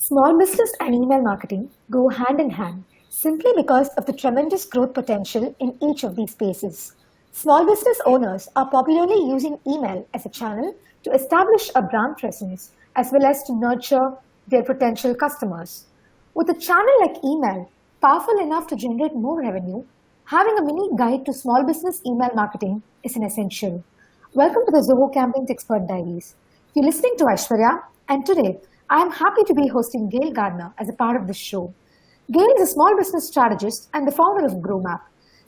Small business and email marketing go hand in hand simply because of the tremendous growth potential in each of these spaces. Small business owners are popularly using email as a channel to establish a brand presence as well as to nurture their potential customers. With a channel like email, powerful enough to generate more revenue, having a mini guide to small business email marketing is an essential. Welcome to the Zoho Campaigns Expert Diaries. You're listening to Aishwarya, and today I am happy to be hosting Gail Gardner as a part of this show. Gail is a small business strategist and the founder of GrowMap.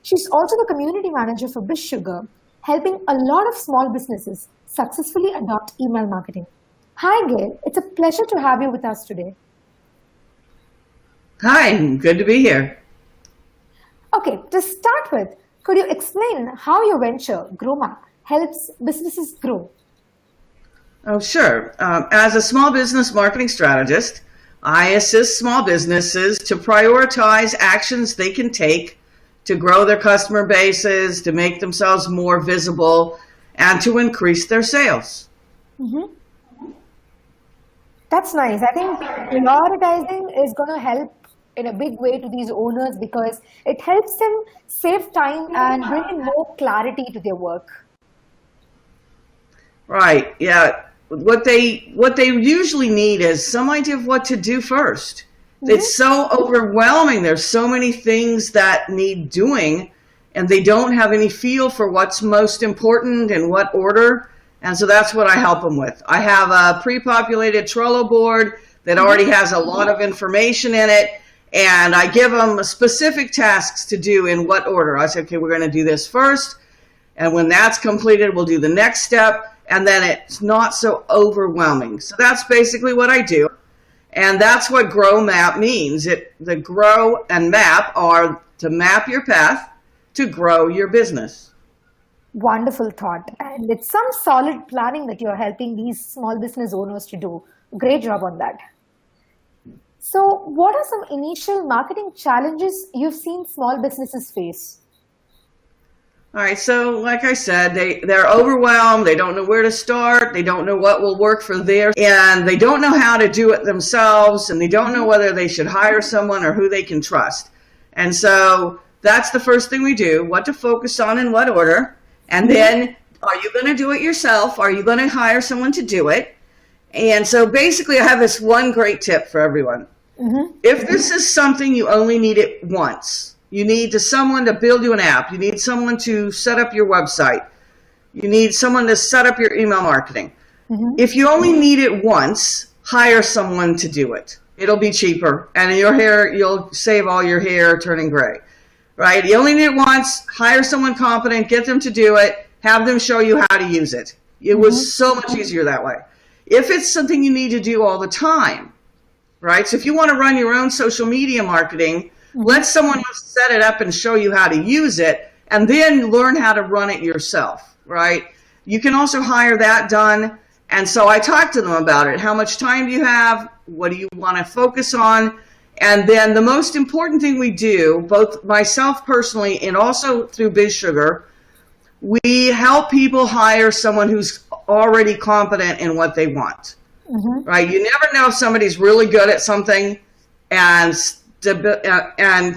She's also the community manager for BizSugar, helping a lot of small businesses successfully adopt email marketing. Hi, Gail. It's a pleasure to have you with us today. Hi, good to be here. Okay, to start with, could you explain how your venture, GrowMap, helps businesses grow? Oh, sure. As a small business marketing strategist, I assist small businesses to prioritize actions they can take to grow their customer bases, to make themselves more visible, and to increase their sales. Mm-hmm. That's nice. I think prioritizing is going to help in a big way to these owners because it helps them save time and bring in more clarity to their work. Right, yeah. What they usually need is some idea of what to do first. Mm-hmm. It's so overwhelming. There's so many things that need doing, and they don't have any feel for what's most important and what order. And so that's what I help them with. I have a pre-populated Trello board that already has a lot of information in it, and I give them specific tasks to do in what order. I say, okay, we're going to do this first, and when that's completed, we'll do the next step. And then it's not so overwhelming. So that's basically what I do. And that's what GrowMap means. The grow and map are to map your path to grow your business. Wonderful thought. And it's some solid planning that you're helping these small business owners to do. Great job on that. So what are some initial marketing challenges you've seen small businesses face? All right, so like I said, they're overwhelmed. They don't know where to start. They don't know what will work for theirs, and they don't know how to do it themselves, and they don't know whether they should hire someone or who they can trust. And so that's the first thing we do, what to focus on in what order. And then, are you going to do it yourself? Are you going to hire someone to do it? And so basically, I have this one great tip for everyone. Mm-hmm. If this is something you only need it once, you need someone to build you an app. You need someone to set up your website. You need someone to set up your email marketing. Mm-hmm. If you only need it once, hire someone to do it. It'll be cheaper, and you'll save all your hair turning gray, right? You only need it once, hire someone competent, get them to do it, have them show you how to use it. It was so much easier that way. If it's something you need to do all the time, right? So if you want to run your own social media marketing, let someone else set it up and show you how to use it, and then learn how to run it yourself, right? You can also hire that done. And so I talk to them about it. How much time do you have? What do you want to focus on? And then the most important thing we do, both myself personally and also through BizSugar, we help people hire someone who's already competent in what they want, right? You never know if somebody's really good at something and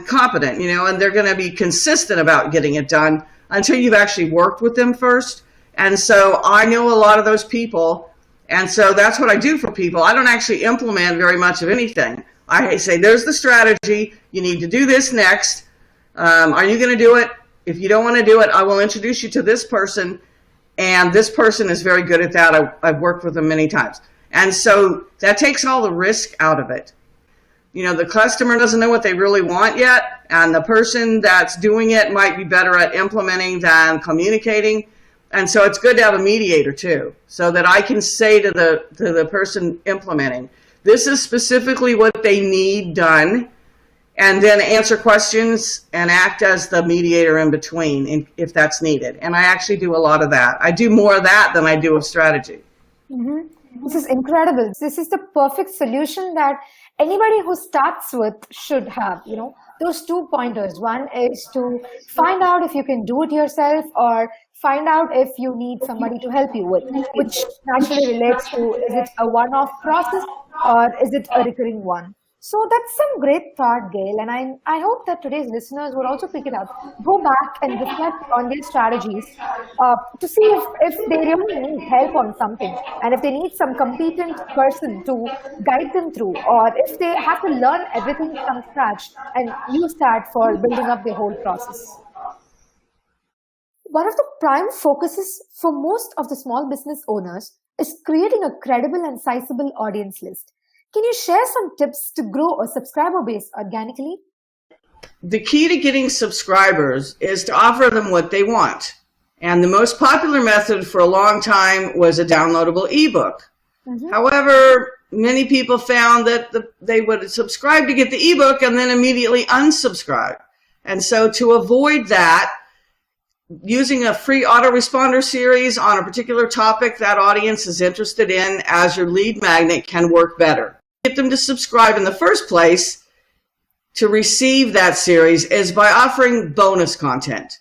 competent, and they're going to be consistent about getting it done until you've actually worked with them first. And so I know a lot of those people, and so that's what I do for people. I don't actually implement very much of anything. I say, there's the strategy. You need to do this next. Are you going to do it? If you don't want to do it, I will introduce you to this person, and this person is very good at that. I've worked with them many times. And so that takes all the risk out of it. The customer doesn't know what they really want yet, and the person that's doing it might be better at implementing than communicating. And so it's good to have a mediator too, so that I can say to the person implementing, this is specifically what they need done, and then answer questions and act as the mediator in between if that's needed. And I actually do a lot of that. I do more of that than I do of strategy. Mm-hmm. This is incredible. This is the perfect solution that anybody who starts with should have, those 2 pointers. One is to find out if you can do it yourself, or find out if you need somebody to help you with, which naturally relates to, is it a one-off process or is it a recurring one? So that's some great thought, Gail, and I hope that today's listeners will also pick it up, go back and reflect on their strategies to see if they really need help on something, and if they need some competent person to guide them through, or if they have to learn everything from scratch and use that for building up the whole process. One of the prime focuses for most of the small business owners is creating a credible and sizable audience list. Can you share some tips to grow a subscriber base organically? The key to getting subscribers is to offer them what they want. And the most popular method for a long time was a downloadable ebook. However, many people found that they would subscribe to get the ebook and then immediately unsubscribe. And so to avoid that, using a free autoresponder series on a particular topic that audience is interested in as your lead magnet can work better. Get them to subscribe in the first place to receive that series is by offering bonus content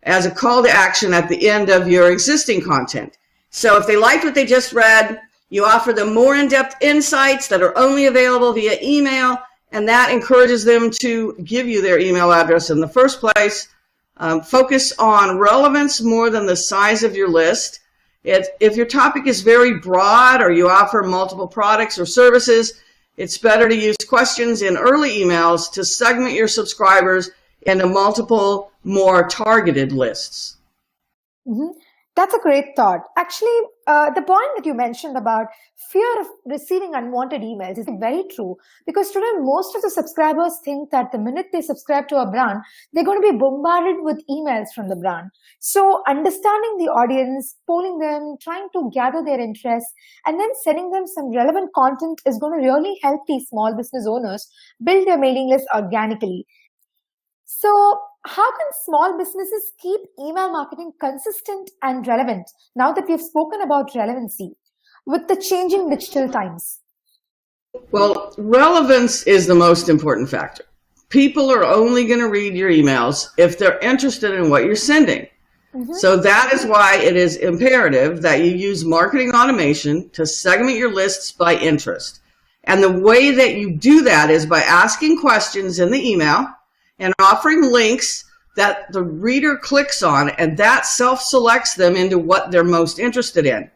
as a call to action at the end of your existing content. So if they liked what they just read, you offer them more in-depth insights that are only available via email, and that encourages them to give you their email address in the first place. Focus on relevance more than the size of your list. If your topic is very broad or you offer multiple products or services, it's better to use questions in early emails to segment your subscribers into multiple, more targeted lists. That's a great thought. Actually, the point that you mentioned about fear of receiving unwanted emails is very true, because today most of the subscribers think that the minute they subscribe to a brand, they're going to be bombarded with emails from the brand. So understanding the audience, polling them, trying to gather their interests, and then sending them some relevant content is going to really help these small business owners build their mailing list organically. So how can small businesses keep email marketing consistent and relevant now that we've spoken about relevancy with the changing digital times? Well, relevance is the most important factor. People are only going to read your emails if they're interested in what you're sending. So that is why it is imperative that you use marketing automation to segment your lists by interest. And the way that you do that is by asking questions in the email and offering links that the reader clicks on, and that self-selects them into what they're most interested in.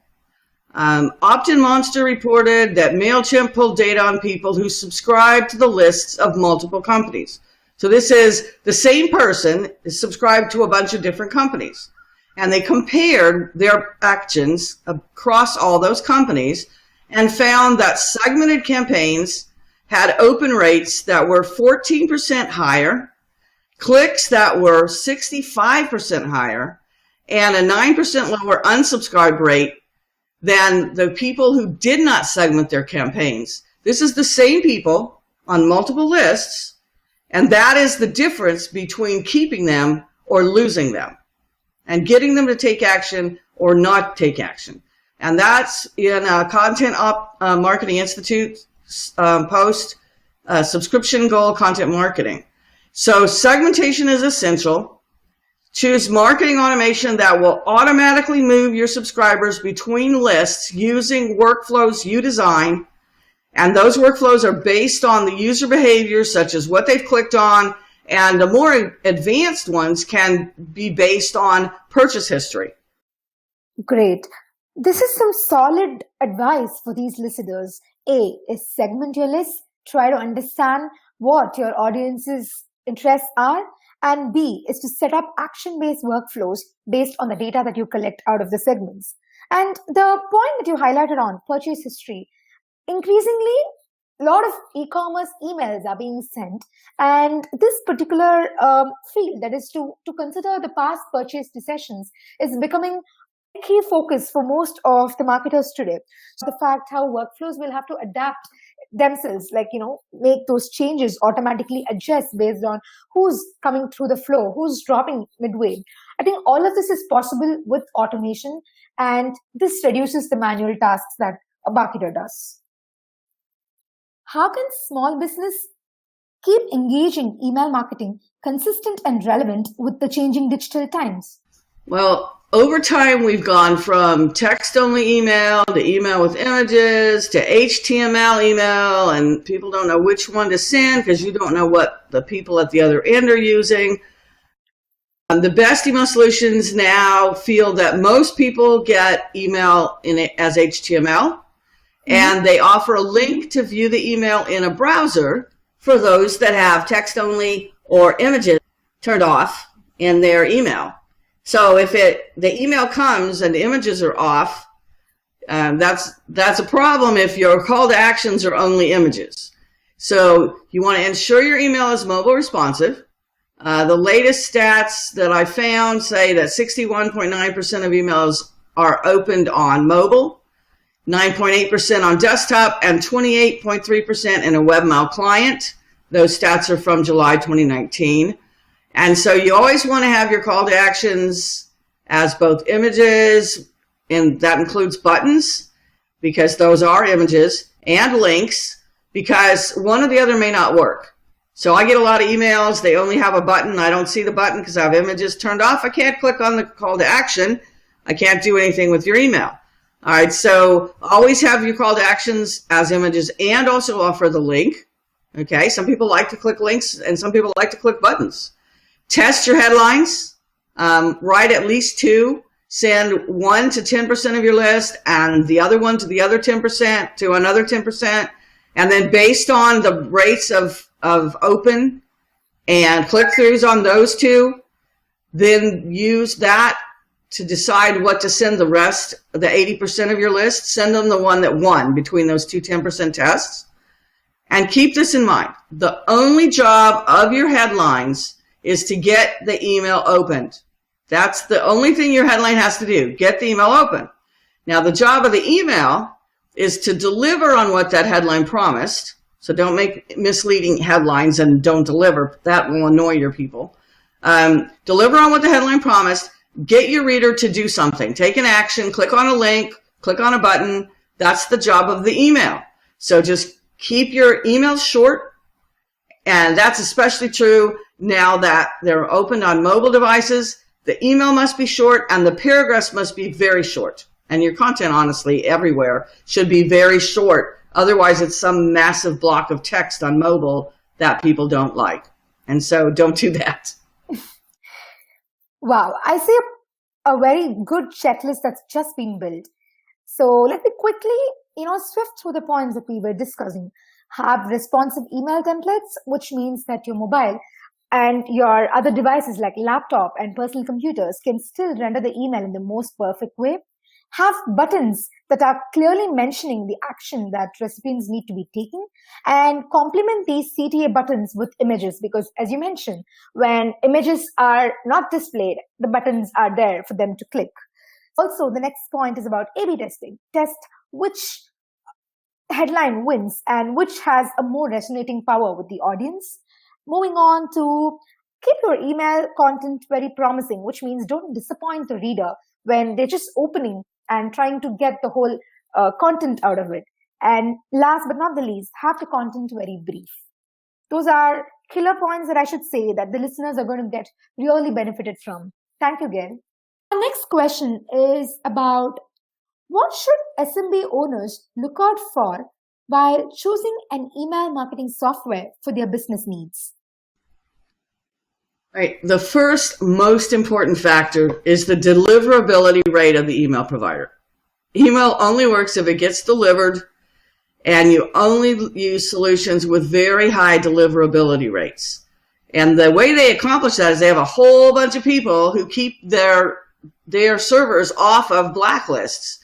Opt-in Monster reported that MailChimp pulled data on people who subscribe to the lists of multiple companies. So this is the same person is subscribed to a bunch of different companies. And they compared their actions across all those companies and found that segmented campaigns had open rates that were 14% higher, clicks that were 65% higher, and a 9% lower unsubscribe rate than the people who did not segment their campaigns. This is the same people on multiple lists, and that is the difference between keeping them or losing them, and getting them to take action or not take action. And that's in a Content Marketing Institute post, Subscription Goal Content Marketing. So segmentation is essential. Choose marketing automation that will automatically move your subscribers between lists using workflows you design. And those workflows are based on the user behavior, such as what they've clicked on, and the more advanced ones can be based on purchase history. Great. This is some solid advice for these listeners. A is segment your list, try to understand what your audience's interests are, and B is to set up action-based workflows based on the data that you collect out of the segments. And the point that you highlighted on purchase history, increasingly a lot of e-commerce emails are being sent, and this particular field, that is to consider the past purchase decisions, is becoming a key focus for most of the marketers today. So the fact how workflows will have to adapt themselves, like, make those changes, automatically adjust based on who's coming through the flow, who's dropping midway. I think all of this is possible with automation, and this reduces the manual tasks that a marketer does. How can small business keep engaging email marketing consistent and relevant with the changing digital times? Well, over time, we've gone from text-only email to email with images to HTML email, and people don't know which one to send because you don't know what the people at the other end are using. The best email solutions now feel that most people get email as HTML, and they offer a link to view the email in a browser for those that have text-only or images turned off in their email. So if the email comes and the images are off, that's a problem if your call to actions are only images. So you want to ensure your email is mobile responsive. The latest stats that I found say that 61.9% of emails are opened on mobile, 9.8% on desktop, and 28.3% in a webmail client. Those stats are from July 2019. And so you always want to have your call to actions as both images, and that includes buttons, because those are images, and links, because one or the other may not work. So I get a lot of emails, they only have a button. I don't see the button because I have images turned off. I can't click on the call to action. I can't do anything with your email. All right, so always have your call to actions as images and also offer the link. Okay, some people like to click links and some people like to click buttons. Test your headlines. Write at least 2. Send 1 to 10% of your list and the other one to the other 10% to another 10%. And then based on the rates of open and click-throughs on those 2, then use that to decide what to send the rest, the 80% of your list. Send them the one that won between those 2 10% tests. And keep this in mind. The only job of your headlines is to get the email opened. That's the only thing your headline has to do, get the email open. Now, the job of the email is to deliver on what that headline promised. So don't make misleading headlines and don't deliver. That will annoy your people. Deliver on what the headline promised. Get your reader to do something. Take an action, click on a link, click on a button. That's the job of the email. So just keep your emails short. And that's especially true now that they're opened on mobile devices. The email must be short and the paragraphs must be very short. And your content, honestly, everywhere should be very short. Otherwise, it's some massive block of text on mobile that people don't like. And so don't do that. Wow, I see a very good checklist that's just been built. So let me quickly, swift through the points that we were discussing. Have responsive email templates, which means that your mobile and your other devices like laptop and personal computers can still render the email in the most perfect way. Have buttons that are clearly mentioning the action that recipients need to be taking, and complement these CTA buttons with images, because as you mentioned, when images are not displayed, the buttons are there for them to click. Also, the next point is about A/B testing. Test which headline wins and which has a more resonating power with the audience. Moving on to keep your email content very promising, which means don't disappoint the reader when they're just opening and trying to get the whole content out of it. And last but not the least, have the content very brief. Those are killer points that I should say that the listeners are going to get really benefited from. Thank you, Gail. Our next question is about what should SMB owners look out for while choosing an email marketing software for their business needs? Right. The first most important factor is the deliverability rate of the email provider. Email only works if it gets delivered, and you only use solutions with very high deliverability rates. And the way they accomplish that is they have a whole bunch of people who keep their servers off of blacklists,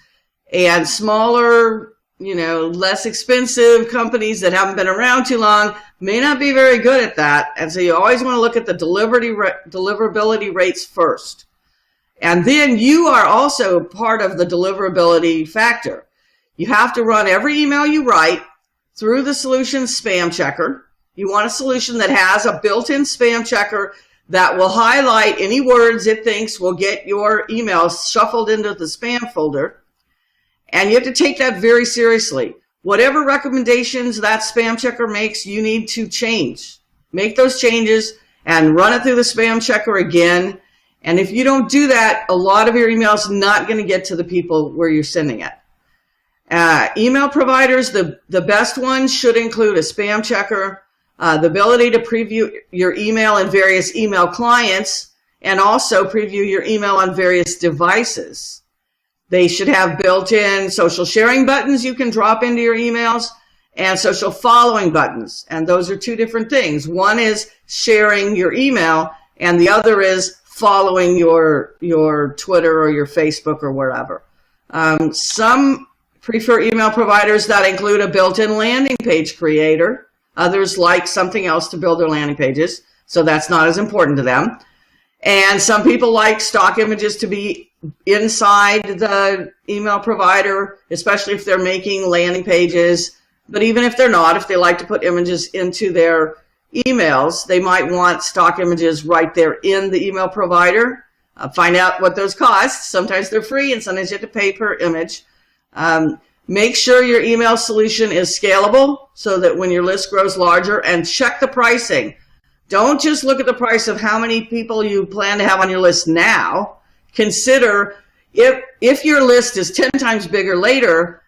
and smaller, less expensive companies that haven't been around too long may not be very good at that. And so you always want to look at the deliverability rates first. And then you are also part of the deliverability factor. You have to run every email you write through the solution spam checker. You want a solution that has a built-in spam checker that will highlight any words it thinks will get your emails shuffled into the spam folder. And you have to take that very seriously. Whatever recommendations that spam checker makes, you need to change. Make those changes and run it through the spam checker again. And if you don't do that, a lot of your email is not going to get to the people where you're sending it. Email providers, the best ones should include a spam checker, the ability to preview your email in various email clients, and also preview your email on various devices. They should have built-in social sharing buttons you can drop into your emails, and social following buttons. And those are two different things. One is sharing your email, and the other is following your Twitter or your Facebook or wherever. Some prefer email providers that include a built-in landing page creator. Others like something else to build their landing pages, so that's not as important to them. And some people like stock images to be inside the email provider, especially if they're making landing pages. But even if they're not, if they like to put images into their emails, they might want stock images right there in the email provider. Find out what those cost. Sometimes they're free and sometimes you have to pay per image. Make sure your email solution is scalable so that when your list grows larger, and check the pricing. Don't just look at the price of how many people you plan to have on your list now. Consider if your list is 10 times bigger later,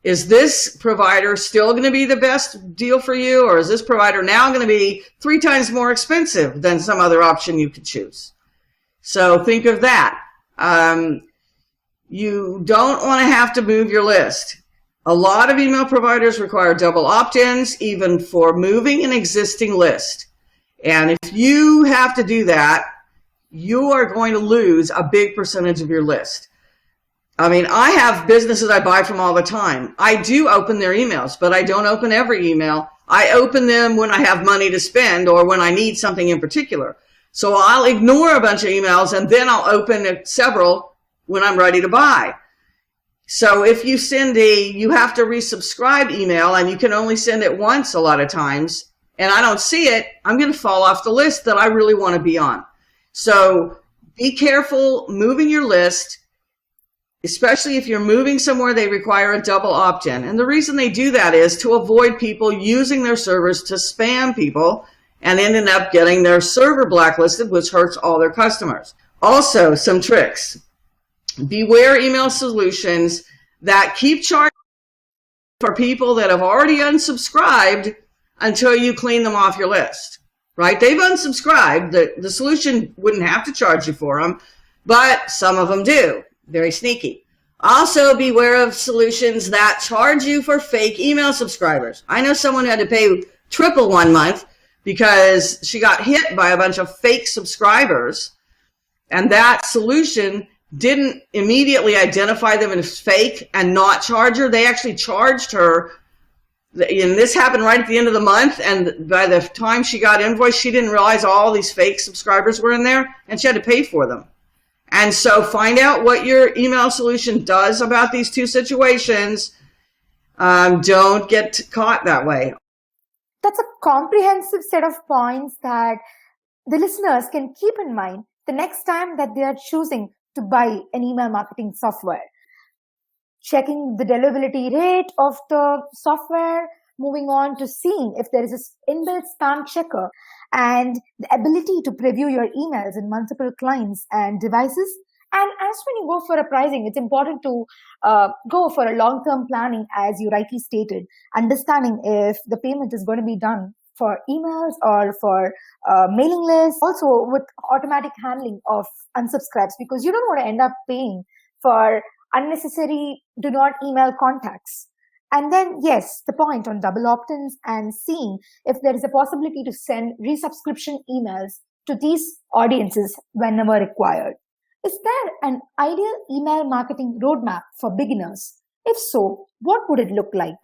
is this provider still going to be the best deal for you, or is this provider now going to be 3 times more expensive than some other option you could choose? So think of that. You don't want to have to move your list. A lot of email providers require double opt-ins, even for moving an existing list. And if you have to do that, you are going to lose a big percentage of your list. I mean, I have businesses I buy from all the time. I do open their emails, but I don't open every email. I open them when I have money to spend or when I need something in particular. So I'll ignore a bunch of emails and then I'll open several when I'm ready to buy. So if you send you have to resubscribe email and you can only send it once a lot of times, and I don't see it, I'm going to fall off the list that I really want to be on. So be careful moving your list. Especially if you're moving somewhere, they require a double opt-in. And the reason they do that is to avoid people using their servers to spam people and ending up getting their server blacklisted, which hurts all their customers. Also, some tricks. Beware email solutions that keep charging for people that have already unsubscribed until you clean them off your list, right? They've unsubscribed. The solution wouldn't have to charge you for them, but some of them do. Very sneaky. Also, beware of solutions that charge you for fake email subscribers. I know someone who had to pay triple one month because she got hit by a bunch of fake subscribers, and that solution didn't immediately identify them as fake and not charge her. They actually charged her, and this happened right at the end of the month, and by the time she got invoiced, she didn't realize all these fake subscribers were in there, and she had to pay for them. And so find out what your email solution does about these two situations. Don't get caught that way. That's a comprehensive set of points that the listeners can keep in mind the next time that they are choosing to buy an email marketing software. Checking the deliverability rate of the software, moving on to seeing if there is an inbuilt spam checker, and the ability to preview your emails in multiple clients and devices. And as when you go for a pricing, it's important to go for a long-term planning, as you rightly stated, understanding if the payment is going to be done for emails or for mailing lists, also with automatic handling of unsubscribes, because you don't want to end up paying for unnecessary do not email contacts. And then, yes, the point on double opt-ins and seeing if there is a possibility to send resubscription emails to these audiences whenever required. Is there an ideal email marketing roadmap for beginners? If so, what would it look like?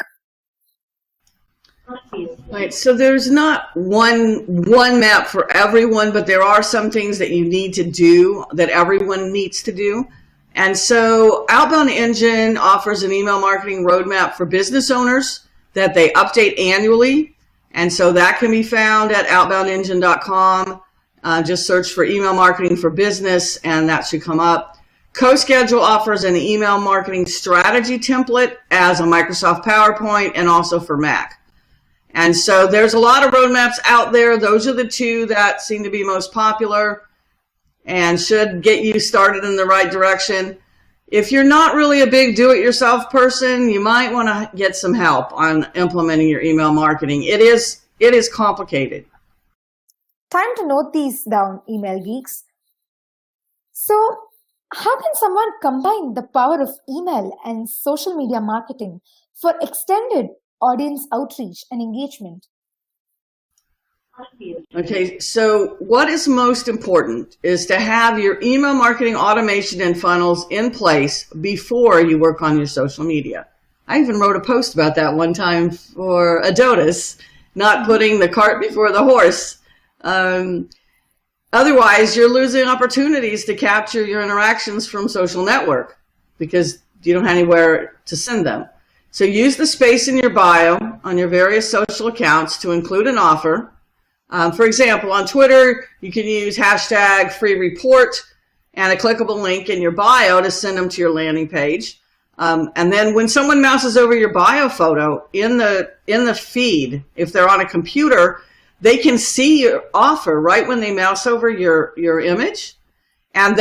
Right, so there's not one map for everyone, but there are some things that you need to do that everyone needs to do. And so Outbound Engine offers an email marketing roadmap for business owners that they update annually. And so that can be found at outboundengine.com. Just search for email marketing for business and that should come up. CoSchedule offers an email marketing strategy template as a Microsoft PowerPoint and also for Mac. And so there's a lot of roadmaps out there. Those are the two that seem to be most popular. and should get you started in the right direction. If you're not really a big do-it-yourself person, you might want to get some help on implementing your email marketing. It is complicated. Time to note these down, email geeks. So, how can someone combine the power of email and social media marketing for extended audience outreach and engagement? Okay, so what is most important is to have your email marketing automation and funnels in place before you work on your social media. I even wrote a post about that one time for Adonis, not putting the cart before the horse. Otherwise, you're losing opportunities to capture your interactions from social network because you don't have anywhere to send them. So use the space in your bio on your various social accounts to include an offer. For example, on Twitter, you can use hashtag free report and a clickable link in your bio to send them to your landing page. And then when someone mouses over your bio photo in the feed, if they're on a computer, they can see your offer right when they mouse over your image and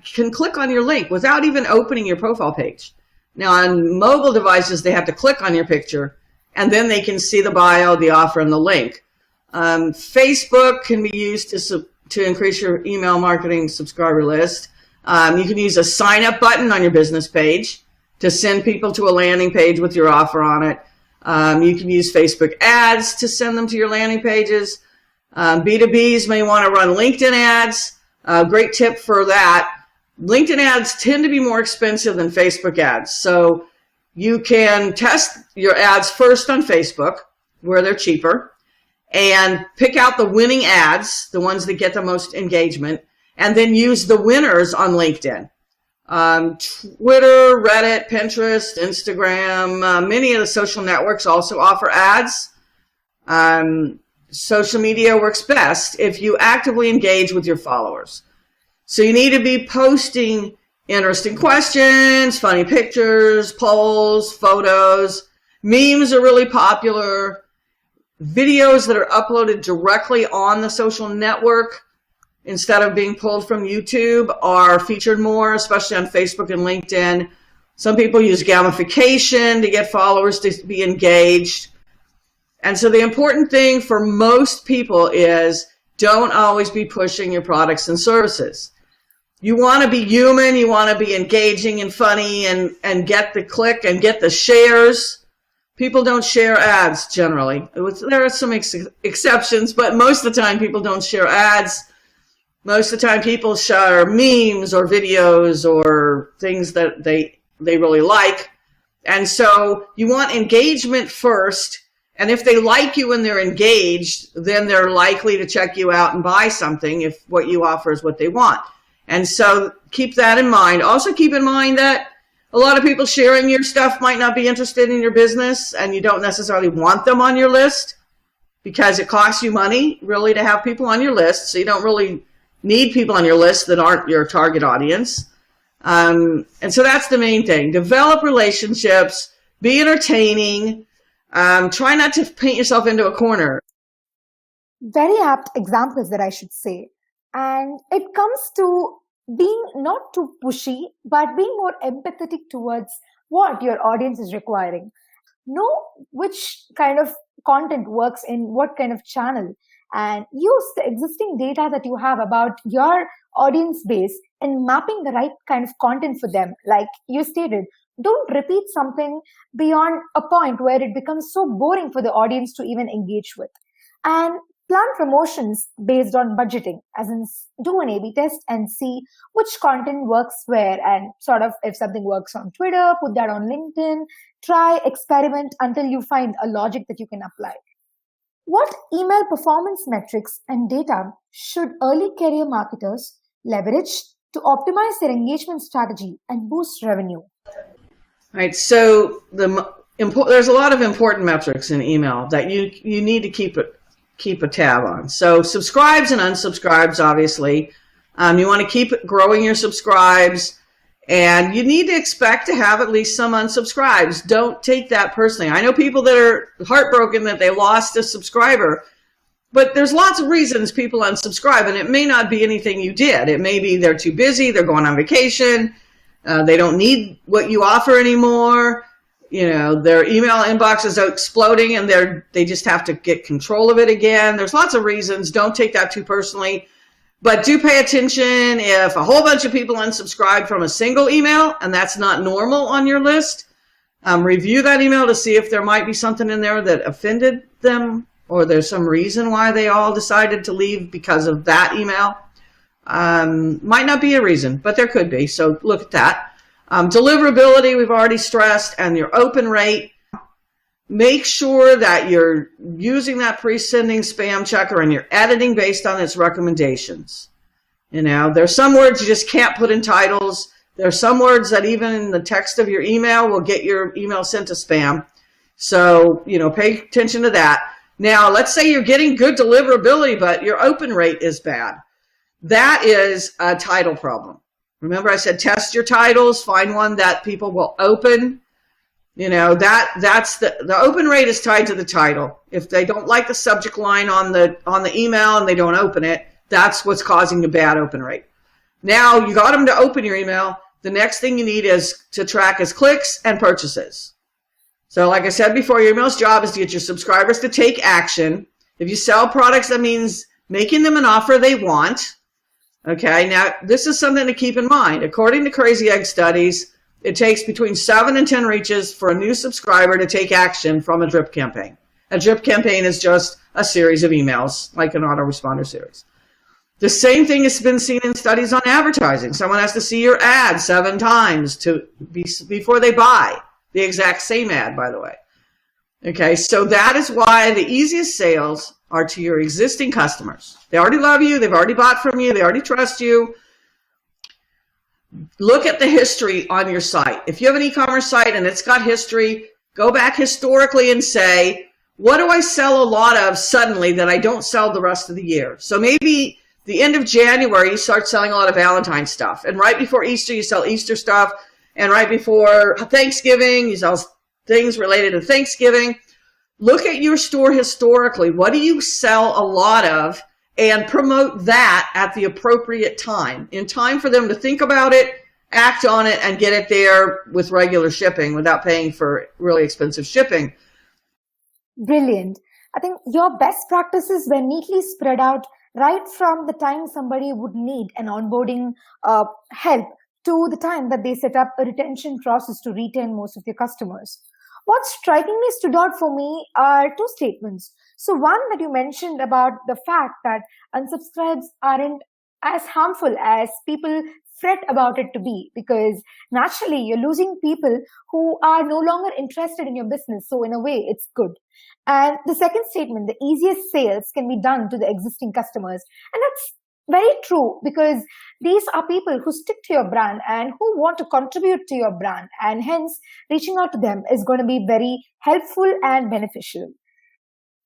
can click on your link without even opening your profile page. Now on mobile devices, they have to click on your picture and then they can see the bio, the offer, and the link. Facebook can be used to increase your email marketing subscriber list. You can use a sign up button on your business page to send people to a landing page with your offer on it. You can use Facebook ads to send them to your landing pages. B2Bs may want to run LinkedIn ads. Great tip for that. LinkedIn ads tend to be more expensive than Facebook ads. So you can test your ads first on Facebook, where they're cheaper, and pick out the winning ads, the ones that get the most engagement, and then use the winners on LinkedIn. Twitter, Reddit, Pinterest, Instagram, many of the social networks also offer ads. Social media works best if you actively engage with your followers. So you need to be posting interesting questions, funny pictures, polls, photos. Memes are really popular. Videos that are uploaded directly on the social network instead of being pulled from YouTube are featured more, especially on Facebook and LinkedIn. Some people use gamification to get followers to be engaged. And so the important thing for most people is don't always be pushing your products and services. You want to be human, you want to be engaging and funny and get the click and get the shares. People don't share ads generally. There are some exceptions, but most of the time people don't share ads. Most of the time people share memes or videos or things that they really like. And so you want engagement first. And if they like you and they're engaged, then they're likely to check you out and buy something if what you offer is what they want. And so keep that in mind. Also keep in mind that a lot of people sharing your stuff might not be interested in your business, and you don't necessarily want them on your list because it costs you money really to have people on your list. So you don't really need people on your list that aren't your target audience. And so that's the main thing. Develop relationships, be entertaining, try not to paint yourself into a corner. Very apt examples that I should say. And it comes to being not too pushy, but being more empathetic towards what your audience is requiring. Know which kind of content works in what kind of channel, and use the existing data that you have about your audience base and mapping the right kind of content for them. Like you stated, don't repeat something beyond a point where it becomes so boring for the audience to even engage with. And plan promotions based on budgeting, as in do an A/B test and see which content works where, and sort of if something works on Twitter, put that on LinkedIn, try, experiment until you find a logic that you can apply. What email performance metrics and data should early career marketers leverage to optimize their engagement strategy and boost revenue? Right, so there's a lot of important metrics in email that you need to keep a tab on. So subscribes and unsubscribes, obviously. You want to keep growing your subscribes, and you need to expect to have at least some unsubscribes. Don't take that personally. I know people that are heartbroken that they lost a subscriber, But there's lots of reasons people unsubscribe, and it may not be anything you did. It may be they're too busy, they're going on vacation, they don't need what you offer anymore. Their email inbox is exploding and they just have to get control of it again. There's lots of reasons. Don't take that too personally. But do pay attention if a whole bunch of people unsubscribe from a single email and that's not normal on your list. Review that email to see if there might be something in there that offended them, or there's some reason why they all decided to leave because of that email. Might not be a reason, but there could be. So look at that. Deliverability, we've already stressed, and your open rate. Make sure that you're using that pre-sending spam checker and you're editing based on its recommendations. There's some words you just can't put in titles. There's some words that even in the text of your email will get your email sent to spam. So, pay attention to that. Now, let's say you're getting good deliverability, but your open rate is bad. That is a title problem. Remember I said test your titles, find one that people will open. That's the open rate is tied to the title. If they don't like the subject line on the email and they don't open it, that's what's causing the bad open rate. Now you got them to open your email. The next thing you need is to track is clicks and purchases. So like I said before, your email's job is to get your subscribers to take action. If you sell products, that means making them an offer they want. Okay, now this is something to keep in mind. According to Crazy Egg studies, it takes between 7 and 10 reaches for a new subscriber to take action from a drip campaign. A drip campaign is just a series of emails, like an autoresponder series. The same thing has been seen in studies on advertising. Someone has to see your ad 7 times before they buy. The exact same ad, by the way. Okay, so that is why the easiest sales are to your existing customers. They already love you. They've already bought from you. They already trust you. Look at the history on your site. If you have an e-commerce site and it's got history, go back historically and say, what do I sell a lot of suddenly that I don't sell the rest of the year? So maybe the end of January, you start selling a lot of Valentine's stuff. And right before Easter, you sell Easter stuff. And right before Thanksgiving, you sell things related to Thanksgiving. Look at your store historically. What do you sell a lot of? And promote that at the appropriate time. In time for them to think about it, act on it, and get it there with regular shipping without paying for really expensive shipping. Brilliant. I think your best practices were neatly spread out right from the time somebody would need an onboarding help to the time that they set up a retention process to retain most of their customers. What strikingly stood out for me are 2 statements. So one that you mentioned about the fact that unsubscribes aren't as harmful as people fret about it to be, because naturally you're losing people who are no longer interested in your business. So in a way, it's good. And the second statement, the easiest sales can be done to the existing customers. And that's very true, because these are people who stick to your brand and who want to contribute to your brand, and hence reaching out to them is going to be very helpful and beneficial.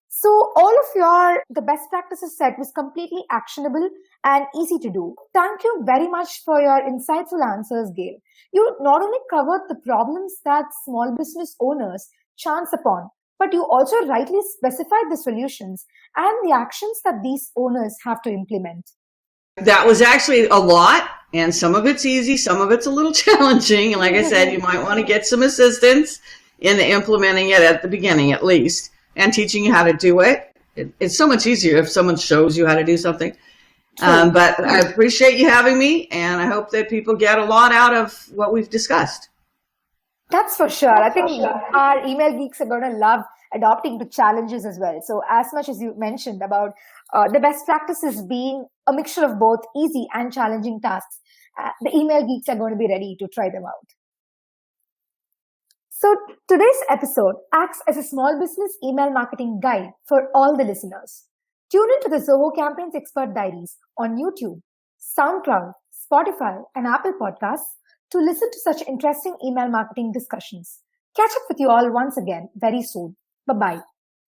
So all of the best practices set was completely actionable and easy to do. Thank you very much for your insightful answers, Gail. You not only covered the problems that small business owners chance upon, but you also rightly specified the solutions and the actions that these owners have to implement. That was actually a lot, and some of it's easy, some of it's a little challenging. And like I said, you might want to get some assistance in implementing it at the beginning, at least, and teaching you how to do it. It's so much easier if someone shows you how to do something. But I appreciate you having me, and I hope that people get a lot out of what we've discussed. That's for sure. I think our email geeks are going to love adopting to challenges as well. So as much as you mentioned about the best practices being a mixture of both easy and challenging tasks, the email geeks are going to be ready to try them out. So today's episode acts as a small business email marketing guide for all the listeners. Tune into the Zoho Campaigns Expert Diaries on YouTube, SoundCloud, Spotify, and Apple Podcasts to listen to such interesting email marketing discussions. Catch up with you all once again very soon. Bye-bye.